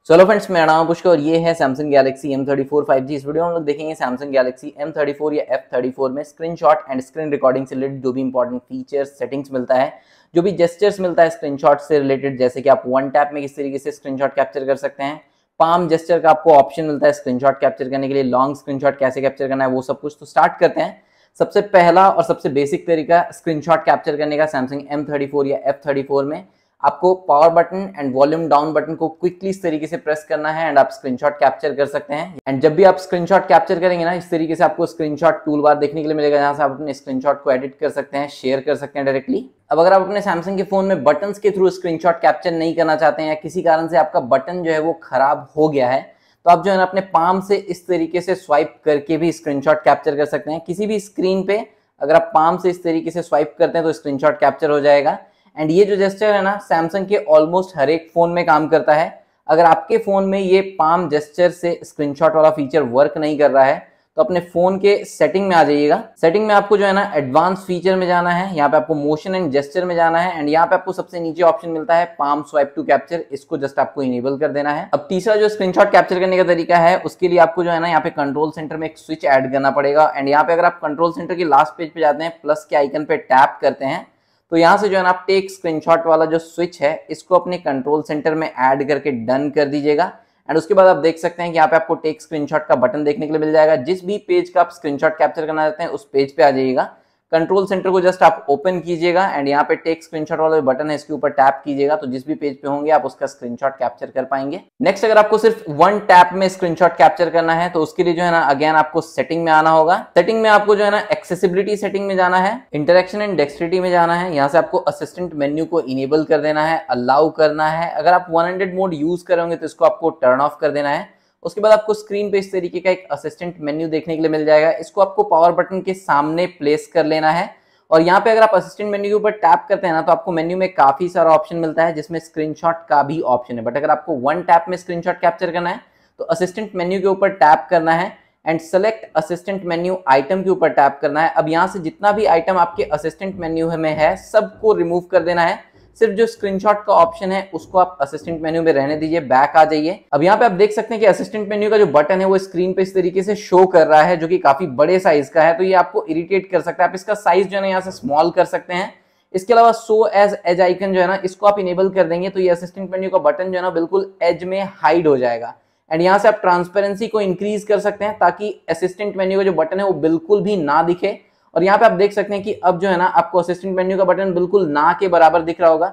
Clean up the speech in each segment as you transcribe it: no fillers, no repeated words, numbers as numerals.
चलो फ्रेंड्स, मेरा नाम पुष्कर और ये है Samsung Galaxy M34 5G। इस वीडियो में हम लोग देखेंगे Samsung Galaxy M34 या F34 में स्क्रीनशॉट एंड स्क्रीन रिकॉर्डिंग से रिलेटेड जो भी इंपॉर्टेंट फीचर्स सेटिंग्स मिलता है, जो भी जेस्चर्स मिलता है स्क्रीनशॉट से रिलेटेड, जैसे कि आप वन टैप में किस तरीके से स्क्रीनशॉट कैप्चर कर सकते हैं, पाम जेस्चर का आपको ऑप्शन मिलता है स्क्रीनशॉट कैप्चर करने के लिए, लॉन्ग स्क्रीनशॉट कैसे कैप्चर करना है, वो सब कुछ। तो स्टार्ट करते हैं। सबसे पहला और सबसे बेसिक तरीका स्क्रीनशॉट कैप्चर करने का Samsung M34 या F34 में आपको power button and volume down button को क्विकली इस तरीके से प्रेस करना है एंड आप स्क्रीनशॉट कैप्चर कर सकते हैं। एंड जब भी आप स्क्रीनशॉट कैप्चर करेंगे ना, इस तरीके से आपको स्क्रीनशॉट टूल बार देखने के लिए मिलेगा, जहां से आप अपने स्क्रीनशॉट को एडिट कर सकते हैं, शेयर कर सकते हैं डायरेक्टली। अब अगर आप अपने सैमसंग के फोन में बटन्स के थ्रू स्क्रीनशॉट कैप्चर नहीं करना चाहते हैं या किसी कारण से आपका बटन जो है वो खराब हो गया है, तो आप जो है ना अपने पाम से इस तरीके से स्वाइप करके भी स्क्रीनशॉट कैप्चर कर सकते हैं। किसी भी स्क्रीन पे अगर आप पाम से इस तरीके से स्वाइप करते हैं तो स्क्रीनशॉट कैप्चर हो जाएगा। एंड ये जो जेस्चर है ना, सैमसंग के ऑलमोस्ट हर एक फोन में काम करता है। अगर आपके फोन में ये पाम जेस्चर से स्क्रीनशॉट वाला फीचर वर्क नहीं कर रहा है तो अपने फोन के सेटिंग में आ जाइएगा। सेटिंग में आपको जो है ना एडवांस फीचर में जाना है, यहाँ पे आपको मोशन एंड जेस्चर में जाना है एंड यहाँ पे आपको सबसे नीचे ऑप्शन मिलता है पाम स्वाइप टू कैप्चर, इसको जस्ट आपको इनेबल कर देना है। अब तीसरा जो स्क्रीनशॉट कैप्चर करने का तरीका है, उसके लिए आपको जो है ना यहाँ पे कंट्रोल सेंटर में एक स्विच ऐड करना पड़ेगा। एंड यहाँ पे अगर आप कंट्रोल सेंटर के लास्ट पेज पे जाते हैं, प्लस के आइकन पे टैप करते हैं, तो यहाँ से जो है ना आप टेक स्क्रीनशॉट वाला जो स्विच है इसको अपने कंट्रोल सेंटर में ऐड करके डन कर दीजिएगा। एंड उसके बाद आप देख सकते हैं कि यहाँ पे आपको टेक स्क्रीनशॉट का बटन देखने के लिए मिल जाएगा। जिस भी पेज का आप स्क्रीनशॉट कैप्चर करना चाहते हैं उस पेज पे आ जाइएगा, कंट्रोल सेंटर को जस्ट आप ओपन कीजिएगा एंड यहाँ पे टेक स्क्रीनशॉट वाला बटन है इसके ऊपर टैप कीजिएगा, तो जिस भी पेज पे होंगे आप उसका स्क्रीनशॉट कैप्चर कर पाएंगे। नेक्स्ट, अगर आपको सिर्फ वन टैप में स्क्रीनशॉट कैप्चर करना है तो उसके लिए जो है ना अगेन आपको सेटिंग में आना होगा। सेटिंग में आपको जो है ना एक्सेसिबिलिटी सेटिंग में जाना है, इंटरेक्शन एंड डेक्सट्रिटी में जाना है। यहाँ से आपको असिस्टेंट मेन्यू को इनेबल कर देना है, अलाउ करना है। अगर आप 100 मोड यूज करोगे तो इसको आपको टर्न ऑफ कर देना है। उसके बाद आपको स्क्रीन पे इस तरीके का एक असिस्टेंट मेन्यू देखने के लिए मिल जाएगा, इसको आपको पावर बटन के सामने प्लेस कर लेना है। और यहाँ पे अगर आप असिस्टेंट मेन्यू के ऊपर टैप करते हैं ना, तो आपको मेन्यू में काफी सारा ऑप्शन मिलता है जिसमें स्क्रीनशॉट का भी ऑप्शन है। बट अगर आपको वन टैप में स्क्रीनशॉट कैप्चर करना है तो असिस्टेंट मेन्यू के ऊपर टैप करना है and select assistant menu item के ऊपर टैप करना है। अब यहाँ से जितना भी आइटम आपके असिस्टेंट मेन्यू में है सबको रिमूव कर देना है। सिर्फ जो स्क्रीनशॉट का ऑप्शन है उसको आप असिस्टेंट मेन्यू में रहने दीजिए, बैक आ जाइए। अब यहाँ पे आप देख सकते हैं कि असिस्टेंट मेन्यू का जो बटन है वो स्क्रीन पे इस तरीके से शो कर रहा है, जो कि काफी बड़े साइज का है, तो ये आपको इरिटेट कर सकता है। आप इसका साइज जो है ना यहाँ से स्मॉल कर सकते हैं। इसके अलावा शो एज एज आइकन जो है ना, इसको आप इनेबल कर देंगे तो ये असिस्टेंट मेन्यू का बटन जो है ना बिल्कुल एज में हाइड हो जाएगा। एंड यहाँ से आप ट्रांसपेरेंसी को इंक्रीज कर सकते हैं ताकि असिस्टेंट मेन्यू का जो बटन है वो बिल्कुल भी ना दिखे। और यहाँ पे आप देख सकते हैं कि अब जो है ना आपको असिस्टेंट मेन्यू का बटन बिल्कुल ना के बराबर दिख रहा होगा,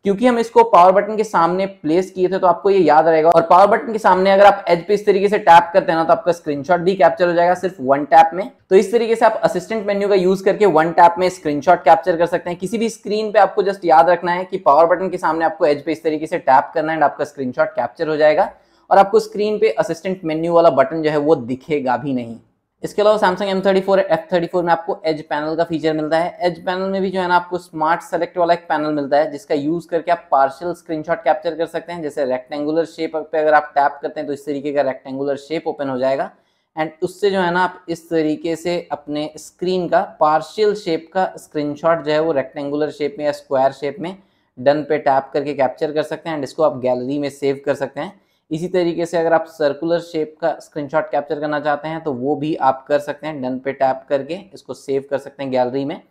क्योंकि हम इसको पावर बटन के सामने प्लेस किए थे, तो आपको ये याद रहेगा। और पावर बटन के सामने अगर आप एज पे इस तरीके से टैप करते हैं ना, तो आपका स्क्रीनशॉट भी कैप्चर हो जाएगा सिर्फ वन टैप में। तो इस तरीके से आप असिस्टेंट मेन्यू का यूज करके वन टैप में स्क्रीनशॉट कैप्चर कर सकते हैं। किसी भी स्क्रीन पे आपको जस्ट याद रखना है कि पावर बटन के सामने आपको एज पे इस तरीके से टैप करना है, आपका स्क्रीनशॉट कैप्चर हो जाएगा और आपको स्क्रीन पे असिस्टेंट मेन्यू वाला बटन जो है वो दिखेगा भी नहीं। इसके अलावा Samsung M34 F34 में आपको एज पैनल का फीचर मिलता है। एज पैनल में भी जो है ना आपको स्मार्ट सेलेक्ट वाला एक पैनल मिलता है, जिसका यूज करके आप पार्शियल स्क्रीनशॉट कैप्चर कर सकते हैं। जैसे रेक्टेंगुलर शेप पे अगर आप टैप करते हैं तो इस तरीके का रेक्टेंगुलर शेप ओपन हो जाएगा एंड उससे जो है ना आप इस तरीके से अपने स्क्रीन का पार्शियल शेप का स्क्रीनशॉट जो है वो रेक्टेंगुलर शेप में या स्क्वायर शेप में डन पे टैप करके कैप्चर कर सकते हैं एंड इसको आप गैलरी में सेव कर सकते हैं। इसी तरीके से अगर आप सर्कुलर शेप का स्क्रीनशॉट कैप्चर करना चाहते हैं तो वो भी आप कर सकते हैं, डन पे टैप करके इसको सेव कर सकते हैं गैलरी में।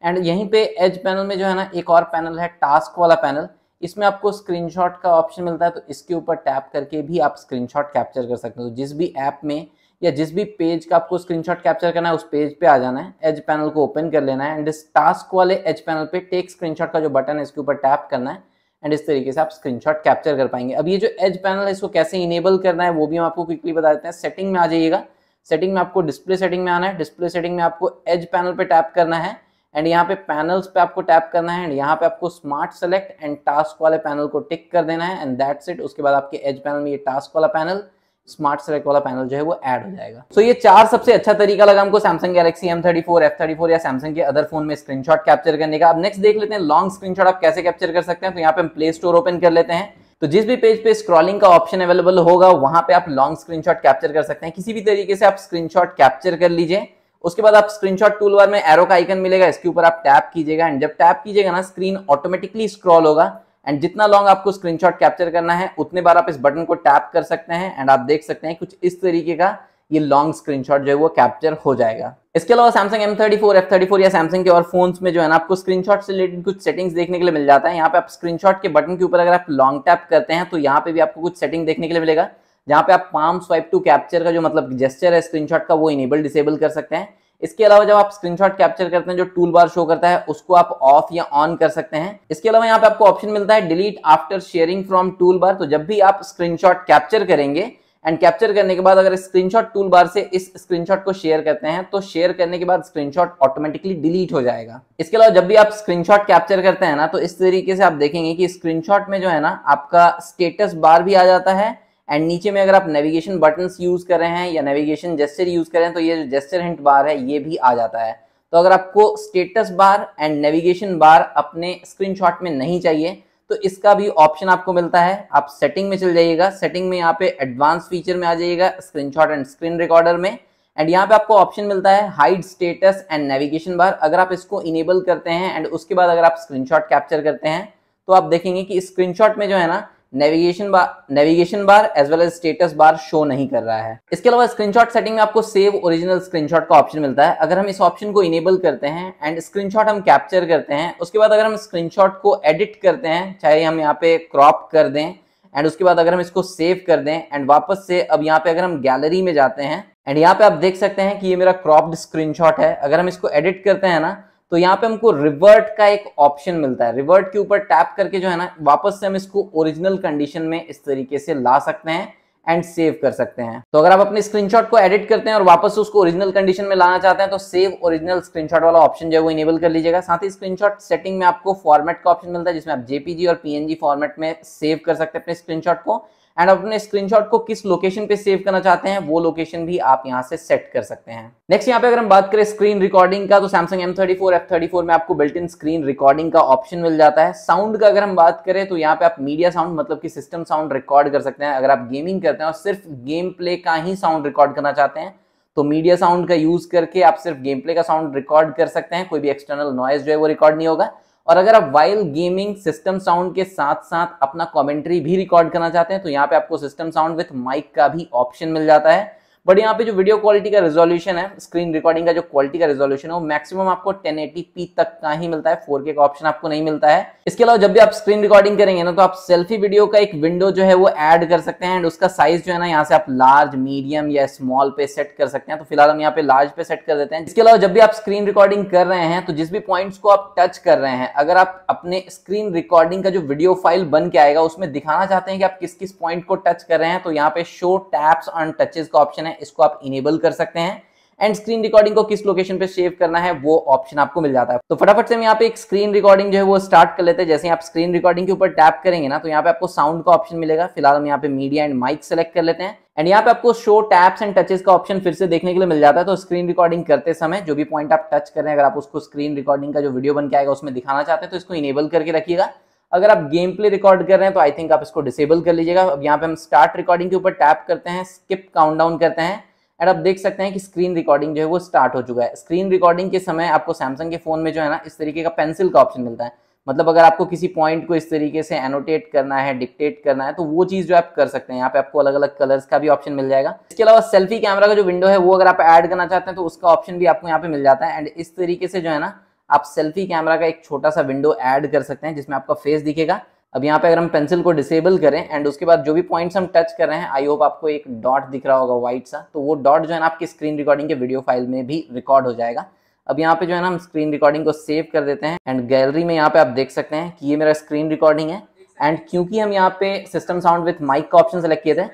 एंड यहीं पे एज पैनल में जो है ना एक और पैनल है टास्क वाला पैनल, इसमें आपको स्क्रीनशॉट का ऑप्शन मिलता है, तो इसके ऊपर टैप करके भी आप स्क्रीनशॉट कैप्चर कर सकते हो। तो जिस भी ऐप में या जिस भी पेज का आपको स्क्रीनशॉट कैप्चर करना है उस पेज पे आ जाना है, एज पैनल को ओपन कर लेना है एंड इस टास्क वाले एज पैनल पे टेक स्क्रीनशॉट का जो बटन है इसके ऊपर टैप करना है एंड इस तरीके से आप स्क्रीनशॉट कैप्चर कर पाएंगे। अब ये जो एज पैनल है इसको कैसे इनेबल करना है वो भी हम आपको क्विकली बता देते हैं। सेटिंग में आ जाइएगा, सेटिंग में आपको डिस्प्ले सेटिंग में आना है, डिस्प्ले सेटिंग में आपको एज पैनल पे टैप करना है एंड यहाँ पे पैनल्स पे आपको टैप करना है एंड यहाँ पे आपको स्मार्ट सेलेक्ट एंड टास्क वाले पैनल को टिक कर देना है एंड दैट्स इट। उसके बाद आपके एज पैनल में ये टास्क वाला पैनल, स्मार्ट सेलेक्ट वाला पैनल जो है वो ऐड हो जाएगा। तो ये चार सबसे अच्छा तरीका लगा हमको Samsung Galaxy M34 F34 या Samsung के अदर फोन में स्क्रीनशॉट कैप्चर करने का। अब नेक्स्ट देख लेते हैं लॉन्ग स्क्रीनशॉट आप कैसे कैप्चर कर सकते हैं। तो यहाँ पे हम प्ले स्टोर ओपन कर लेते हैं, तो जिस भी पेज पे स्क्रॉलिंग का ऑप्शन अवेलेबल होगा वहां पे आप लॉन्ग स्क्रीनशॉट कैप्चर कर सकते हैं। किसी भी तरीके से आप स्क्रीनशॉट कैप्चर कर लीजिए। उसके बाद आप स्क्रीनशॉट टूल बार में एरो का आइकन मिलेगा, इसके ऊपर आप टैप कीजिएगा एंड जब टैप कीजिएगा ना स्क्रीन ऑटोमेटिकली स्क्रॉल होगा एंड जितना लॉन्ग आपको स्क्रीनशॉट कैप्चर करना है उतने बार आप इस बटन को टैप कर सकते हैं एंड आप देख सकते हैं कुछ इस तरीके का ये लॉन्ग स्क्रीनशॉट जो है वो कैप्चर हो जाएगा। इसके अलावा Samsung M34, F34 या Samsung के और फोन्स में जो है ना आपको स्क्रीनशॉट से रिलेटेड कुछ सेटिंग्स देखने के लिए मिल जाता है। यहाँ पे आप स्क्रीनशॉट के बटन के ऊपर अगर आप लॉन्ग टैप करते हैं तो यहाँ पे भी आपको कुछ सेटिंग देखने के लिए मिलेगा, जहाँ पे आप पाम स्वाइप टू कैप्चर का जो मतलब जेस्चर है स्क्रीनशॉट का वो इनेबल डिसेबल कर सकते हैं। इसके अलावा जब आप स्क्रीनशॉट कैप्चर करते हैं जो टूल बार शो करता है उसको आप ऑफ या ऑन कर सकते हैं। इसके अलावा यहाँ पे आपको ऑप्शन मिलता है delete after sharing from tool bar. तो जब भी आप स्क्रीनशॉट कैप्चर करेंगे एंड कैप्चर करने के बाद अगर स्क्रीनशॉट टूल बार से इस स्क्रीनशॉट को शेयर करते हैं तो शेयर करने के बाद स्क्रीनशॉट ऑटोमेटिकली डिलीट हो जाएगा। इसके अलावा जब भी आप स्क्रीनशॉट कैप्चर करते हैं ना तो इस तरीके से आप देखेंगे कि स्क्रीनशॉट में जो है ना आपका स्टेटस बार भी आ जाता है एंड नीचे में अगर आप नेविगेशन बटन्स यूज कर रहे हैं या नेविगेशन जेस्चर यूज कर रहे हैं तो ये जो जेस्चर हिंट बार है ये भी आ जाता है। तो अगर आपको status bar and navigation bar अपने स्क्रीनशॉट में नहीं चाहिए तो इसका भी ऑप्शन आपको मिलता है। आप सेटिंग में चल जाइएगा, सेटिंग में यहाँ पे एडवांस फीचर में आ जाइएगा स्क्रीनशॉट एंड स्क्रीन रिकॉर्डर में एंड यहाँ पे आपको ऑप्शन मिलता है hide status and navigation bar. अगर आप इसको इनेबल करते हैं एंड उसके बाद अगर आप स्क्रीनशॉट कैप्चर करते हैं तो आप देखेंगे कि स्क्रीनशॉट में जो है ना navigation bar as well as status bar show नहीं कर रहा है। इसके अलावा स्क्रीनशॉट सेटिंग में आपको सेव ओरिजिनल स्क्रीनशॉट का ऑप्शन मिलता है। अगर हम इस ऑप्शन को इनेबल करते हैं एंड स्क्रीनशॉट हम कैप्चर करते हैं उसके बाद अगर हम स्क्रीनशॉट को एडिट करते हैं, चाहे हम यहाँ पे क्रॉप कर दें एंड उसके बाद अगर हम इसको सेव कर दें एंड वापस से अब यहाँ पे अगर हम गैलरी में जाते हैं एंड यहाँ पे आप देख सकते हैं कि ये मेरा क्रॉप्ड स्क्रीनशॉट है। अगर हम इसको एडिट करते हैं ना तो यहाँ पे हमको रिवर्ट का एक ऑप्शन मिलता है। रिवर्ट के ऊपर टैप करके जो है ना वापस से हम इसको ओरिजिनल कंडीशन में इस तरीके से ला सकते हैं एंड सेव कर सकते हैं। तो अगर आप अपने स्क्रीनशॉट को एडिट करते हैं और वापस से उसको ओरिजिनल कंडीशन में लाना चाहते हैं तो सेव ओरिजिनल स्क्रीनशॉट वाला ऑप्शन जो है वो इनेबल कर लीजिएगा। साथ ही स्क्रीनशॉट सेटिंग में आपको फॉर्मेट का ऑप्शन मिलता है जिसमें आप जेपीजी और पीएनजी फॉर्मेट में सेव कर सकते हैं अपने स्क्रीनशॉट को एंड अपने स्क्रीनशॉट को किस लोकेशन पे सेव करना चाहते हैं वो लोकेशन भी आप यहां से सेट कर सकते हैं। नेक्स्ट यहाँ पे अगर हम बात करें स्क्रीन रिकॉर्डिंग का तो Samsung M34, F34 में आपको बिल्ट इन स्क्रीन रिकॉर्डिंग का ऑप्शन मिल जाता है। साउंड का अगर हम बात करें तो यहाँ पे आप मीडिया साउंड मतलब कि सिस्टम साउंड रिकॉर्ड कर सकते हैं। अगर आप गेमिंग करते हैं और सिर्फ गेम प्ले का ही साउंड रिकॉर्ड करना चाहते हैं तो मीडिया साउंड का यूज करके आप सिर्फ गेम प्ले का साउंड रिकॉर्ड कर सकते हैं, कोई भी एक्सटर्नल नॉइज जो है वो रिकॉर्ड नहीं होगा। और अगर आप वाइल गेमिंग सिस्टम साउंड के साथ साथ अपना कमेंट्री भी रिकॉर्ड करना चाहते हैं तो यहाँ पे आपको सिस्टम साउंड विथ माइक का भी ऑप्शन मिल जाता है। बट यहाँ पे जो वीडियो क्वालिटी का रेजोल्यूशन है, स्क्रीन रिकॉर्डिंग का जो क्वालिटी का रेजोल्यूशन है वो मैक्सिमम आपको 1080p तक का ही मिलता है, 4K का ऑप्शन आपको नहीं मिलता है। इसके अलावा जब भी आप स्क्रीन रिकॉर्डिंग करेंगे ना तो आप सेल्फी वीडियो का एक विंडो जो है वो ऐड कर सकते हैं एंड उसका साइज जो है ना यहाँ से आप लार्ज, मीडियम या स्मॉल पे सेट कर सकते हैं। तो फिलहाल हम यहाँ पे लार्ज पे सेट कर देते हैं। इसके अलावा जब भी आप स्क्रीन रिकॉर्डिंग कर रहे हैं तो जिस भी पॉइंट्स को आप टच कर रहे हैं अगर आप अपने स्क्रीन रिकॉर्डिंग का जो वीडियो फाइल बन के आएगा उसमें दिखाना चाहते हैं कि आप किस किस पॉइंट को टच कर रहे हैं तो यहाँ पे शो टैप्स ऑन टचेस का ऑप्शन है, इसको आप इनेबल कर सकते हैं एंड स्क्रीन रिकॉर्डिंग को किस लोकेशन पे सेव करना है वो ऑप्शन आपको मिल जाता है। तो फटाफट से हम यहाँ पे एक स्क्रीन रिकॉर्डिंग जो है वो स्टार्ट कर लेते हैं। जैसे आप स्क्रीन रिकॉर्डिंग के ऊपर टैप करेंगे ना तो यहाँ पे आपको साउंड का ऑप्शन मिलेगा। फिलहाल हम यहाँ पे मीडिया एंड माइक सेलेक्ट कर लेते हैं एंड यहाँ पे आपको शो टैप्स एंड टचेस का ऑप्शन फिर से देखने के लिए मिल जाता है। तो स्क्रीन रिकॉर्डिंग करते समय जो भी पॉइंट आप टच कर रहे हैं अगर आप उसको स्क्रीन रिकॉर्डिंग का जो वीडियो बन के आएगा उसमें दिखाना चाहते हैं तो इसको इनेबल करके रखिएगा। अगर आप गेम प्ले रिकॉर्ड कर रहे हैं तो आई थिंक आप इसको डिसेबल कर लीजिएगा। अब यहाँ पे हम स्टार्ट रिकॉर्डिंग के ऊपर टैप करते हैं, स्किप काउंटडाउन करते हैं एंड आप देख सकते हैं कि स्क्रीन रिकॉर्डिंग जो है वो स्टार्ट हो चुका है। स्क्रीन रिकॉर्डिंग के समय आपको सैमसंग के फोन में जो है ना इस तरीके का पेंसिल का ऑप्शन मिलता है। मतलब अगर आपको किसी पॉइंट को इस तरीके से एनोटेट करना है, डिक्टेट करना है तो वो चीज जो आप कर सकते हैं। यहाँ पे आपको अलग अलग कलर्स का भी ऑप्शन मिल जाएगा। इसके अलावा सेल्फी कैमरा का जो विंडो है वो अगर आप ऐड करना चाहते हैं तो उसका ऑप्शन भी आपको यहाँ पे मिल जाता है एंड इस तरीके से जो है ना आप सेल्फी कैमरा का एक छोटा सा विंडो ऐड कर सकते हैं जिसमें आपका फेस दिखेगा। अब यहाँ पे अगर हम पेंसिल को डिसेबल करें एंड उसके बाद जो भी पॉइंट्स हम टच कर रहे हैं आई होप आपको एक डॉट दिख रहा होगा व्हाइट सा, तो वो डॉट जो है ना आपकी स्क्रीन रिकॉर्डिंग के वीडियो फाइल में भी रिकॉर्ड हो जाएगा। अब यहाँ पे जो है ना हम स्क्रीन रिकॉर्डिंग को सेव कर देते हैं एंड गैलरी में यहाँ पे आप देख सकते हैं कि ये मेरा स्क्रीन रिकॉर्डिंग है एंड क्योंकि हम यहाँ पे सिस्टम साउंड विथ माइक का ऑप्शन सेलेक्ट किए थे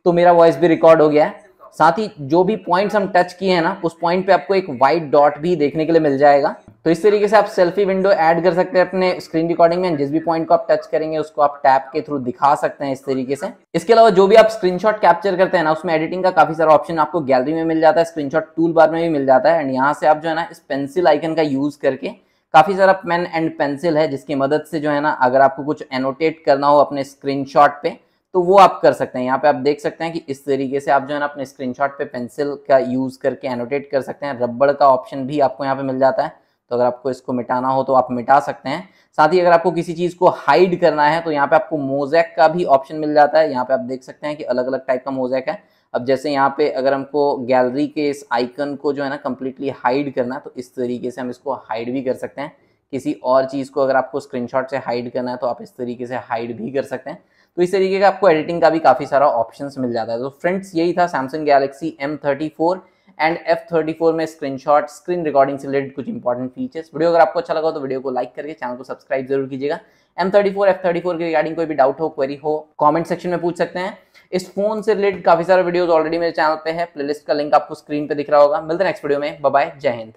तो मेरा वॉइस भी रिकॉर्ड हो गया है। साथ ही जो भी पॉइंट्स हम टच किए हैं ना उस पॉइंट पे आपको एक व्हाइट डॉट भी देखने के लिए मिल जाएगा। तो इस तरीके से आप सेल्फी विंडो ऐड कर सकते हैं अपने स्क्रीन रिकॉर्डिंग में। जिस भी पॉइंट को आप टच करेंगे उसको आप टैप के थ्रू दिखा सकते हैं इस तरीके से। इसके अलावा जो भी आप स्क्रीनशॉट कैप्चर करते हैं ना उसमें एडिटिंग का काफी सारा ऑप्शन आपको गैलरी में मिल जाता है, स्क्रीनशॉट टूल बार में भी मिल जाता है एंड यहाँ से आप जो है ना इस पेंसिल आइकन का यूज करके काफी सारा पेन एंड पेंसिल है जिसकी मदद से जो है ना अगर आपको कुछ एनोटेट करना हो अपने स्क्रीनशॉट पे तो वो आप कर सकते हैं। यहाँ पे आप देख सकते हैं कि इस तरीके से आप जो है ना अपने स्क्रीनशॉट पे पेंसिल का यूज करके एनोटेट कर सकते हैं। रबड़ का ऑप्शन भी आपको यहाँ पे मिल जाता है। तो अगर आपको इसको मिटाना हो तो आप मिटा सकते हैं। साथ ही अगर आपको किसी चीज को हाइड करना है तो यहाँ पे आपको मोज़ेक का भी ऑप्शन मिल जाता है। यहाँ पे आप देख सकते हैं कि अलग अलग टाइप का मोज़ेक है। अब जैसे यहाँ पे अगर हमको गैलरी के इस आइकन को जो है ना कम्प्लीटली हाइड करना है तो इस तरीके से हम इसको हाइड भी कर सकते हैं। किसी और चीज को अगर आपको स्क्रीनशॉट से हाइड करना है तो आप इस तरीके से हाइड भी कर सकते हैं। तो इस तरीके का आपको एडिटिंग का भी काफी सारा ऑप्शंस मिल जाता है। तो फ्रेंड्स यही था Samsung Galaxy M34 and F34 में स्क्रीनशॉट स्क्रीन रिकॉर्डिंग से रिलेटेड कुछ इंपॉर्टेंट फीचर्स। वीडियो अगर आपको अच्छा लगा तो वीडियो को लाइक करके चैनल को सब्सक्राइब जरूर कीजिएगा। M34 F34 के रिगार्डिंग कोई भी डाउट हो, क्वेरी हो, कमेंट सेक्शन में पूछ सकते हैं। इस फोन से रिलेटेड काफी सारे वीडियोस ऑलरेडी मेरे चैनल पे है, प्लेलिस्ट का लिंक आपको स्क्रीन पे दिख रहा होगा। मिलते हैं नेक्स्ट वीडियो में, बाय बाय, जय हिंद।